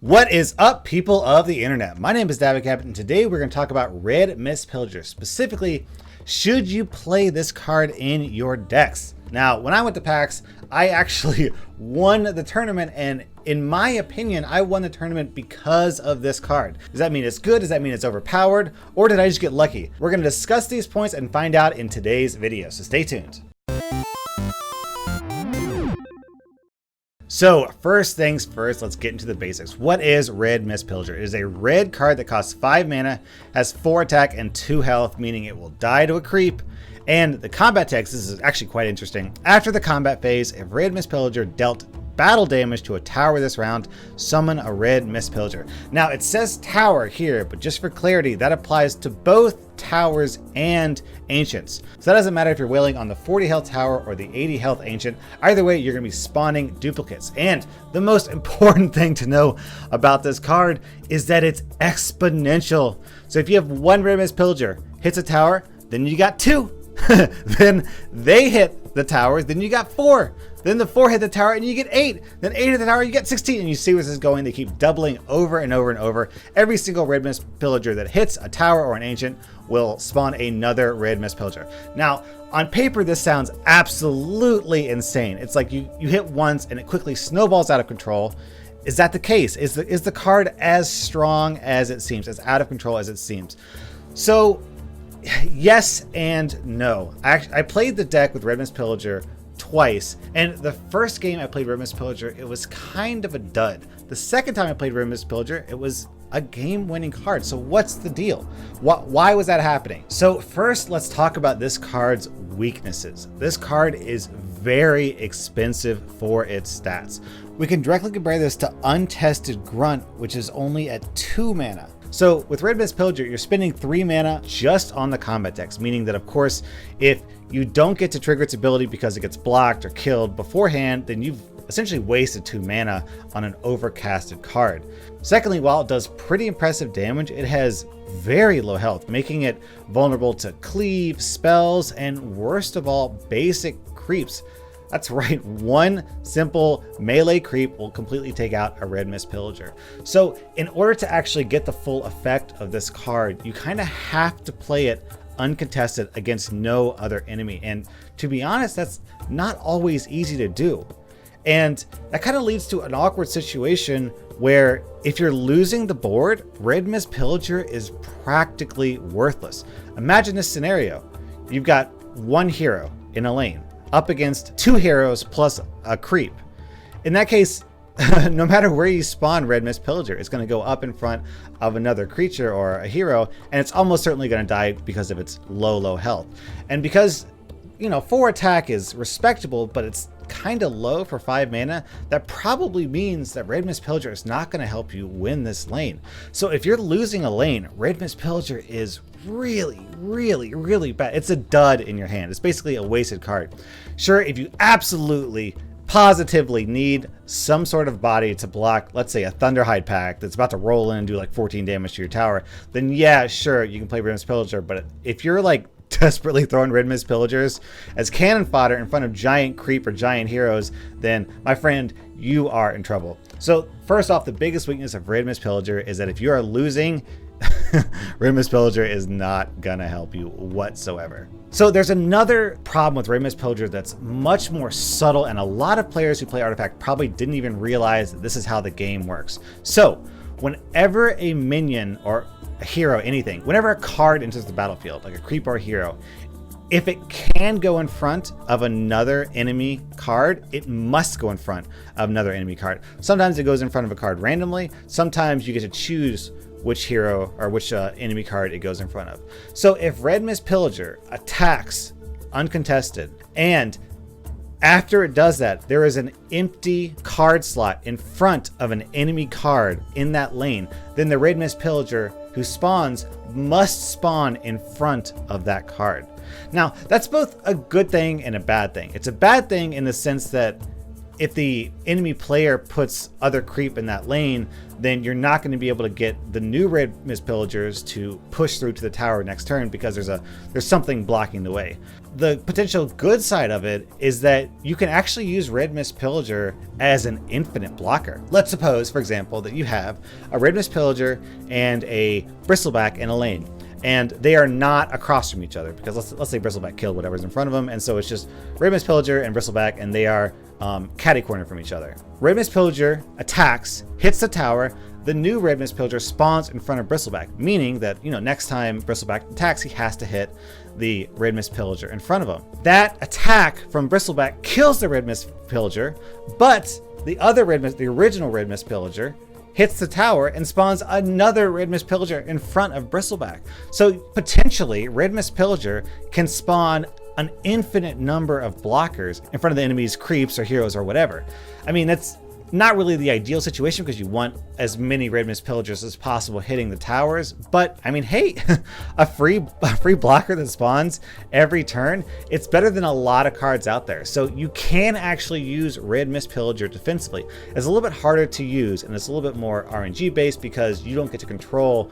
What is up, people of the internet? My name is Davicap, and today we're going to talk about Red Mist Pillager. Specifically, should you play this card in your decks? Now, when I went to PAX, I actually won the tournament, and in my opinion, I won the tournament because of this card. Does that mean it's good? Does that mean it's overpowered? Or did I just get lucky? We're going to discuss these points and find out in today's video, so stay tuned. So first things first, let's get into the basics. What is Red Mist Pillager? It is a red card that costs 5 mana, has 4 attack and 2 health, meaning it will die to a creep. And the combat text, this is actually quite interesting. After the combat phase, if Red Mist Pillager dealt battle damage to a tower this round, summon a Red Mist Pillager. Now it says tower here, but just for clarity, that applies to both towers and ancients. So that doesn't matter if you're wailing on the 40 health tower or the 80 health ancient. Either way, you're going to be spawning duplicates. And the most important thing to know about this card is that it's exponential. So if you have one Red Mist Pillager hits a tower, then you got 2. Then they hit the towers, then you got 4. Then the 4 hit the tower and you get 8. Then 8 hit the tower, you get 16. And you see where this is going. They keep doubling over and over and over. Every single Red Mist Pillager that hits a tower or an ancient will spawn another Red Mist Pillager. Now, on paper, this sounds absolutely insane. It's like you hit once and it quickly snowballs out of control. Is that the case? Is the card as strong as it seems, as out of control as it seems? So, yes and no. I played the deck with Red Mist Pillager twice, and the first game I played Red Mist Pillager, it was kind of a dud. The second time I played Red Mist Pillager, it was a game-winning card. So what's the deal? Why was that happening? So first, let's talk about this card's weaknesses. This card is very expensive for its stats. We can directly compare this to Untested Grunt, which is only at 2 mana. So with Red Mist Pillager, you're spending 3 mana just on the combat text, meaning that, of course, if you don't get to trigger its ability because it gets blocked or killed beforehand, then you've essentially wasted 2 mana on an overcasted card. Secondly, while it does pretty impressive damage, it has very low health, making it vulnerable to cleave, spells, and worst of all, basic creeps. That's right, one simple melee creep will completely take out a Red Mist Pillager. So in order to actually get the full effect of this card, you kind of have to play it uncontested against no other enemy. And to be honest, that's not always easy to do. And that kind of leads to an awkward situation where if you're losing the board, Red Mist Pillager is practically worthless. Imagine this scenario. You've got one hero in a lane up against 2 heroes plus a creep. In that case, no matter where you spawn Red Mist Pillager, it's going to go up in front of another creature or a hero, and it's almost certainly going to die because of its low health. And because, 4 attack is respectable, but it's kind of low for 5 mana, that probably means that Red Mist Pillager is not going to help you win this lane. So if you're losing a lane, Red Mist Pillager is really bad. It's a dud in your hand. It's basically a wasted card. Sure, if you absolutely positively need some sort of body to block, let's say a Thunderhide pack that's about to roll in and do like 14 damage to your tower, then yeah, sure, you can play Red Mist Pillager. But if you're like desperately throwing Red Mist Pillagers as cannon fodder in front of giant creep or giant heroes, then my friend, you are in trouble. So first off, the biggest weakness of Red Mist Pillager is that if you are losing, Red Mist Pillager is not gonna help you whatsoever. So there's another problem with Red Mist Pillager that's much more subtle, and a lot of players who play Artifact probably didn't even realize that this is how the game works. So whenever a minion or a hero, anything, whenever a card enters the battlefield, like a creep or a hero, if it can go in front of another enemy card, it must go in front of another enemy card. Sometimes it goes in front of a card randomly. Sometimes you get to choose which hero or which enemy card it goes in front of. So if Red Mist Pillager attacks uncontested, and after it does that, there is an empty card slot in front of an enemy card in that lane, then the Red Mist Pillager who spawns must spawn in front of that card. Now, that's both a good thing and a bad thing. It's a bad thing in the sense that if the enemy player puts other creep in that lane, then you're not going to be able to get the new Red Mist Pillagers to push through to the tower next turn because there's something blocking the way. The potential good side of it is that you can actually use Red Mist Pillager as an infinite blocker. Let's suppose, for example, that you have a Red Mist Pillager and a Bristleback in a lane, and they are not across from each other because let's say Bristleback killed whatever's in front of them, and so it's just Red Mist Pillager and Bristleback, and they are catty corner from each other. Red Mist Pillager attacks, hits the tower. The new Red Mist Pillager spawns in front of Bristleback, meaning that, next time Bristleback attacks, he has to hit the Red Mist Pillager in front of him. That attack from Bristleback kills the Red Mist Pillager, but the original Red Mist Pillager, hits the tower and spawns another Red Mist Pillager in front of Bristleback. So potentially, Red Mist Pillager can spawn an infinite number of blockers in front of the enemy's creeps or heroes or whatever. I mean, that's not really the ideal situation because you want as many Red Mist Pillagers as possible hitting the towers. But I mean, hey, a free blocker that spawns every turn, it's better than a lot of cards out there. So you can actually use Red Mist Pillager defensively. It's a little bit harder to use and it's a little bit more RNG based because you don't get to control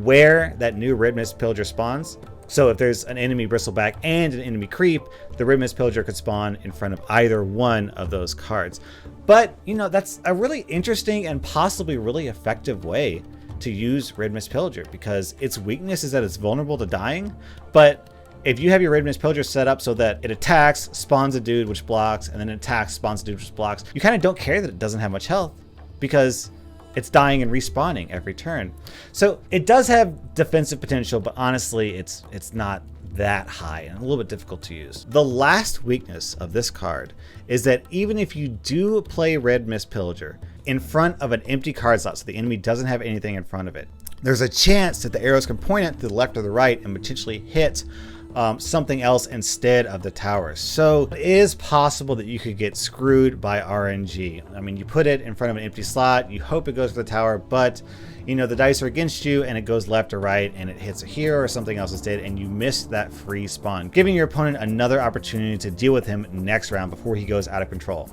where that new Red Mist Pillager spawns. So if there's an enemy Bristleback and an enemy creep, the Red Mist Pillager could spawn in front of either one of those cards. But, that's a really interesting and possibly really effective way to use Red Mist Pillager because its weakness is that it's vulnerable to dying. But if you have your Red Mist Pillager set up so that it attacks, spawns a dude which blocks, and then it attacks, spawns a dude which blocks, you kind of don't care that it doesn't have much health because it's dying and respawning every turn. So it does have defensive potential, but honestly, it's not that high and a little bit difficult to use. The last weakness of this card is that even if you do play Red Mist Pillager in front of an empty card slot, so the enemy doesn't have anything in front of it, there's a chance that the arrows can point it to the left or the right and potentially hit something else instead of the tower. So it is possible that you could get screwed by RNG. I mean, you put it in front of an empty slot, you hope it goes for the tower, but the dice are against you and it goes left or right and it hits a hero or something else instead, and you miss that free spawn, giving your opponent another opportunity to deal with him next round before he goes out of control.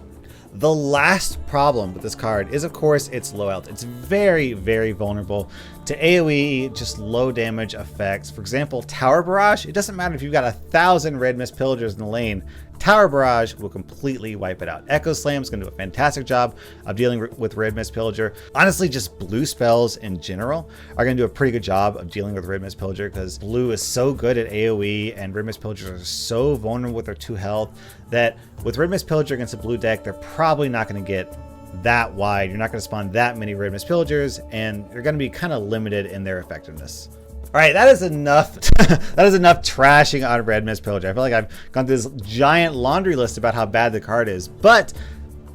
The last problem with this card is, of course, its low health. It's very, very vulnerable to AoE, just low damage effects. For example, Tower Barrage, it doesn't matter if you've got 1,000 Red Mist Pillagers in the lane, Tower Barrage will completely wipe it out. Echo Slam is going to do a fantastic job of dealing with Red Mist Pillager. Honestly, just blue spells in general are going to do a pretty good job of dealing with Red Mist Pillager because blue is so good at AoE and Red Mist Pillagers are so vulnerable with their 2 health that with Red Mist Pillager against a blue deck, they're probably not going to get that wide. You're not going to spawn that many Red Mist Pillagers and you're going to be kind of limited in their effectiveness. All right, that is enough. That is enough trashing on Red Mist Pillager. I feel like I've gone through this giant laundry list about how bad the card is. But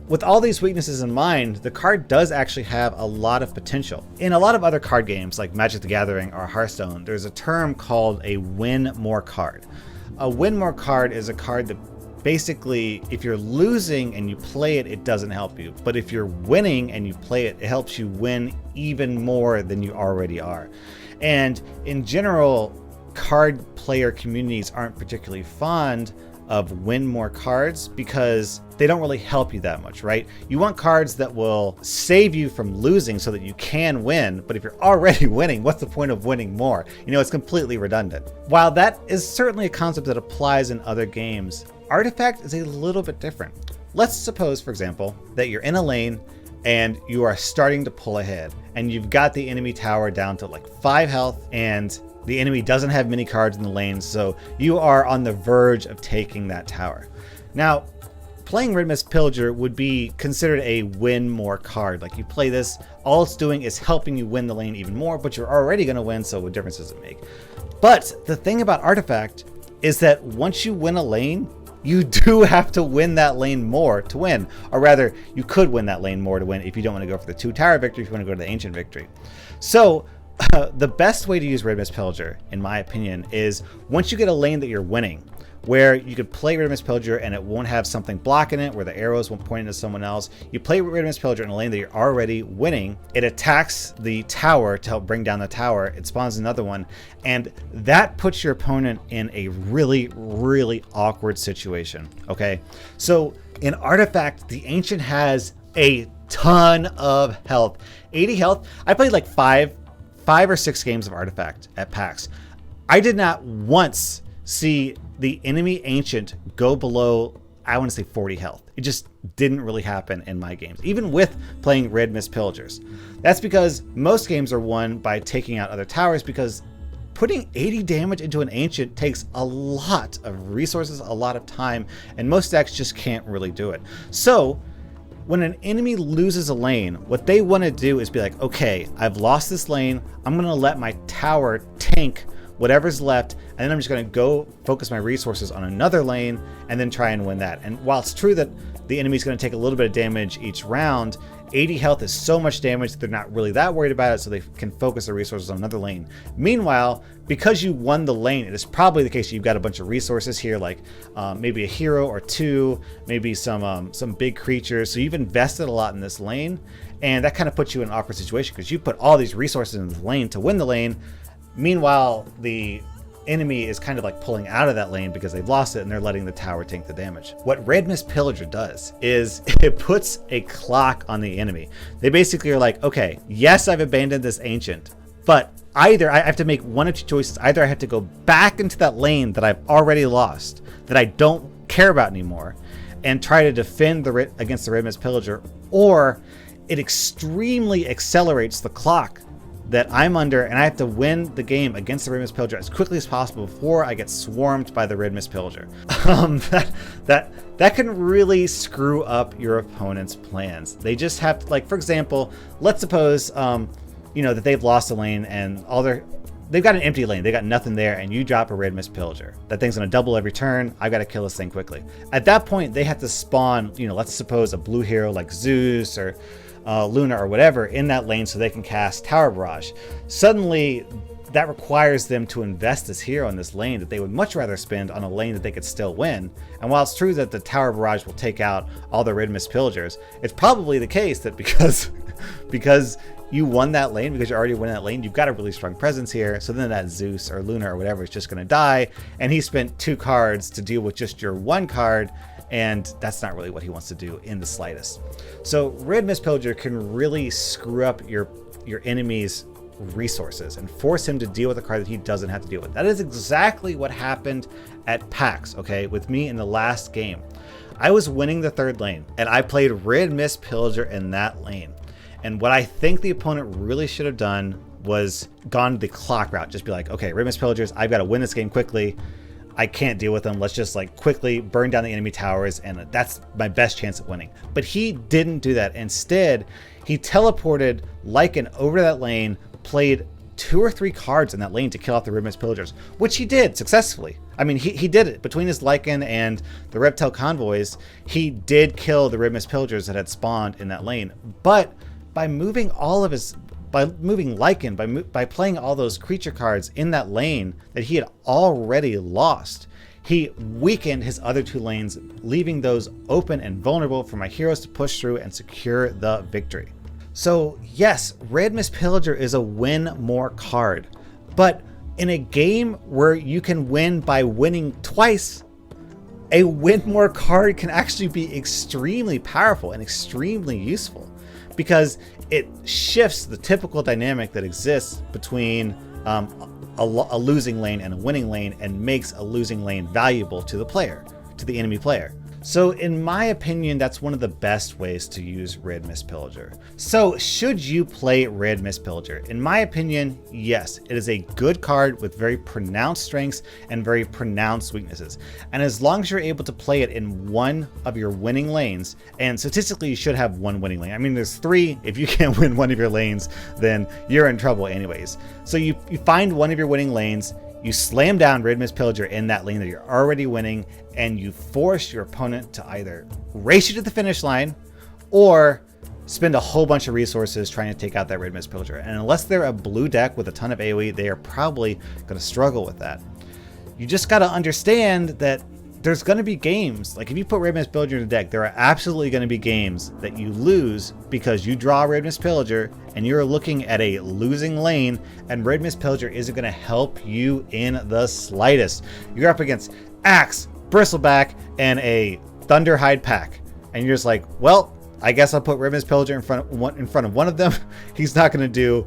with all these weaknesses in mind, the card does actually have a lot of potential. In a lot of other card games like Magic the Gathering or Hearthstone, there's a term called a win more card. A win more card is a card that basically, if you're losing and you play it, it doesn't help you. But if you're winning and you play it, it helps you win even more than you already are. And in general, card player communities aren't particularly fond of win more cards because they don't really help you that much, right? You want cards that will save you from losing so that you can win, but if you're already winning, what's the point of winning more? It's completely redundant. While that is certainly a concept that applies in other games, Artifact is a little bit different. Let's suppose, for example, that you're in a lane and you are starting to pull ahead and you've got the enemy tower down to like 5 health and the enemy doesn't have many cards in the lane, so you are on the verge of taking that tower. Now, playing Red Mist Pillager would be considered a win more card. Like you play this, all it's doing is helping you win the lane even more, but you're already going to win, so what difference does it make? But the thing about Artifact is that once you win a lane, you do have to win that lane more to win. Or rather, you could win that lane more to win if you don't want to go for the 2 tower victory, if you want to go to the ancient victory. So the best way to use Red Mist Pillager, in my opinion, is once you get a lane that you're winning, where you could play Red Mist Pillager and it won't have something blocking it, where the arrows won't point into someone else. You play Red Mist Pillager in a lane that you're already winning. It attacks the tower to help bring down the tower. It spawns another one, and that puts your opponent in a really, really awkward situation. Okay, so In Artifact, the Ancient has a ton of health. 80 health. I played like five or six games of Artifact at PAX. I did not once see the enemy Ancient go below, I want to say 40 health. It just didn't really happen in my games, even with playing Red Mist Pillagers. That's because most games are won by taking out other towers, because putting 80 damage into an Ancient takes a lot of resources, a lot of time, and most decks just can't really do it. So when an enemy loses a lane, what they want to do is be like, okay, I've lost this lane. I'm going to let my tower tank whatever's left, and then I'm just going to go focus my resources on another lane and then try and win that. And while it's true that the enemy's going to take a little bit of damage each round, 80 health is so much damage that they're not really that worried about it, so they can focus their resources on another lane. Meanwhile, because you won the lane, it is probably the case you've got a bunch of resources here, like maybe a hero or two, maybe some big creatures. So you've invested a lot in this lane, and that kind of puts you in an awkward situation because you put all these resources in the lane to win the lane. Meanwhile, the enemy is kind of like pulling out of that lane because they've lost it and they're letting the tower tank the damage. What Red Mist Pillager does is it puts a clock on the enemy. They basically are like, okay, yes, I've abandoned this Ancient, but either I have to make one of two choices. Either I have to go back into that lane that I've already lost, that I don't care about anymore, and try to defend against the Red Mist Pillager, or it extremely accelerates the clock that I'm under, and I have to win the game against the Red Mist Pillager as quickly as possible before I get swarmed by the Red Mist Pillager. That can really screw up your opponent's plans. They just have to, like, for example, let's suppose that they've lost a lane and they've got an empty lane, they got nothing there, and you drop a Red Mist Pillager. That thing's gonna double every turn. I've got to kill this thing quickly. At that point, they have to spawn, let's suppose a blue hero like Zeus or Luna or whatever in that lane so they can cast Tower Barrage. Suddenly, that requires them to invest this hero in this lane that they would much rather spend on a lane that they could still win. And while it's true that the Tower Barrage will take out all the Red Mist Pillagers, it's probably the case that because you won that lane, because you're already winning that lane, you've got a really strong presence here. So then that Zeus or Luna or whatever is just going to die, and he spent 2 cards to deal with just your 1 card, and that's not really what he wants to do in the slightest. So Red Mist Pillager can really screw up your enemy's resources and force him to deal with a card that he doesn't have to deal with. That is exactly what happened at PAX, okay, with me in the last game. I was winning the 3rd lane, and I played Red Mist Pillager in that lane. And what I think the opponent really should have done was gone the clock route. Just be like, okay, Red Mist Pillagers, I've got to win this game quickly. I can't deal with them. Let's just like quickly burn down the enemy towers, and that's my best chance at winning. But he didn't do that. Instead, he teleported Lycan over that lane, played 2 or 3 cards in that lane to kill off the Red Mist Pillagers, which he did successfully. I mean, he did it. Between his Lycan and the Reptile Convoys, he did kill the Red Mist Pillagers that had spawned in that lane. But by moving Lycan, by playing all those creature cards in that lane that he had already lost, he weakened his other 2 lanes, leaving those open and vulnerable for my heroes to push through and secure the victory. So yes, Red Mist Pillager is a win more card, but in a game where you can win by winning twice, a win more card can actually be extremely powerful and extremely useful, because it shifts the typical dynamic that exists between a losing lane and a winning lane, and makes a losing lane valuable to the enemy player. So in my opinion, that's one of the best ways to use Red Mist Pillager. So should you play Red Mist Pillager? In my opinion, yes. It is a good card with very pronounced strengths and very pronounced weaknesses. And as long as you're able to play it in one of your winning lanes, and statistically you should have 1 winning lane. I mean, there's 3. If you can't win one of your lanes, then you're in trouble anyways. So you find one of your winning lanes, you slam down Red Mist Pillager in that lane that you're already winning, and you force your opponent to either race you to the finish line or spend a whole bunch of resources trying to take out that Red Mist Pillager. And unless they're a blue deck with a ton of AoE, they are probably going to struggle with that. You just got to understand that there's going to be games, like if you put Red Mist Pillager in a deck, there are absolutely going to be games that you lose because you draw Red Mist Pillager and you're looking at a losing lane, and Red Mist Pillager isn't going to help you in the slightest. You're up against Axe, Bristleback, and a Thunderhide pack. and you're just like, well, I guess I'll put Red Mist Pillager in front of one of them. He's not going to do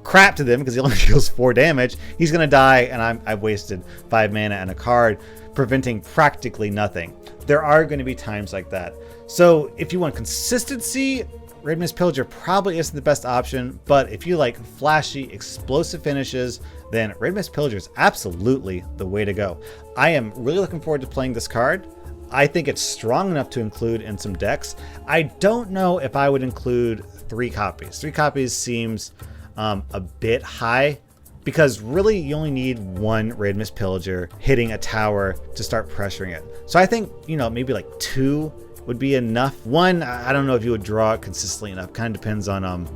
crap to them because he only deals 4 damage. He's going to die, and I've wasted 5 mana and a card, preventing practically nothing. There are going to be times like that. So if you want consistency, Red Mist Pillager probably isn't the best option, but if you like flashy, explosive finishes, then Red Mist Pillager is absolutely the way to go. I am really looking forward to playing this card. I think it's strong enough to include in some decks. I don't know if I would include 3 copies. 3 copies seems a bit high, because really you only need 1 Red Mist Pillager hitting a tower to start pressuring it. So I think, you know, maybe like 2 would be enough. 1, I don't know if you would draw it consistently enough. Kind of depends on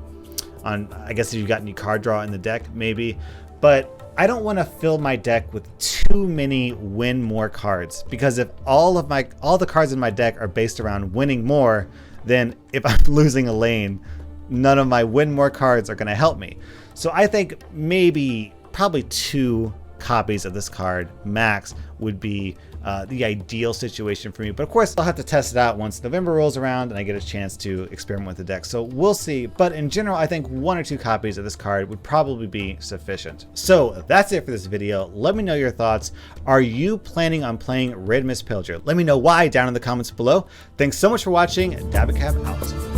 I guess if you've got any card draw in the deck, maybe. But I don't want to fill my deck with too many win more cards, because if all the cards in my deck are based around winning more, then if I'm losing a lane, none of my win more cards are going to help me. So I think probably 2 copies of this card max would be the ideal situation for me. But of course, I'll have to test it out once November rolls around and I get a chance to experiment with the deck. So we'll see. But in general, I think 1 or 2 copies of this card would probably be sufficient. So that's it for this video. Let me know your thoughts. Are you planning on playing Red Mist Pillager? Let me know why down in the comments below. Thanks so much for watching. Dabicab out.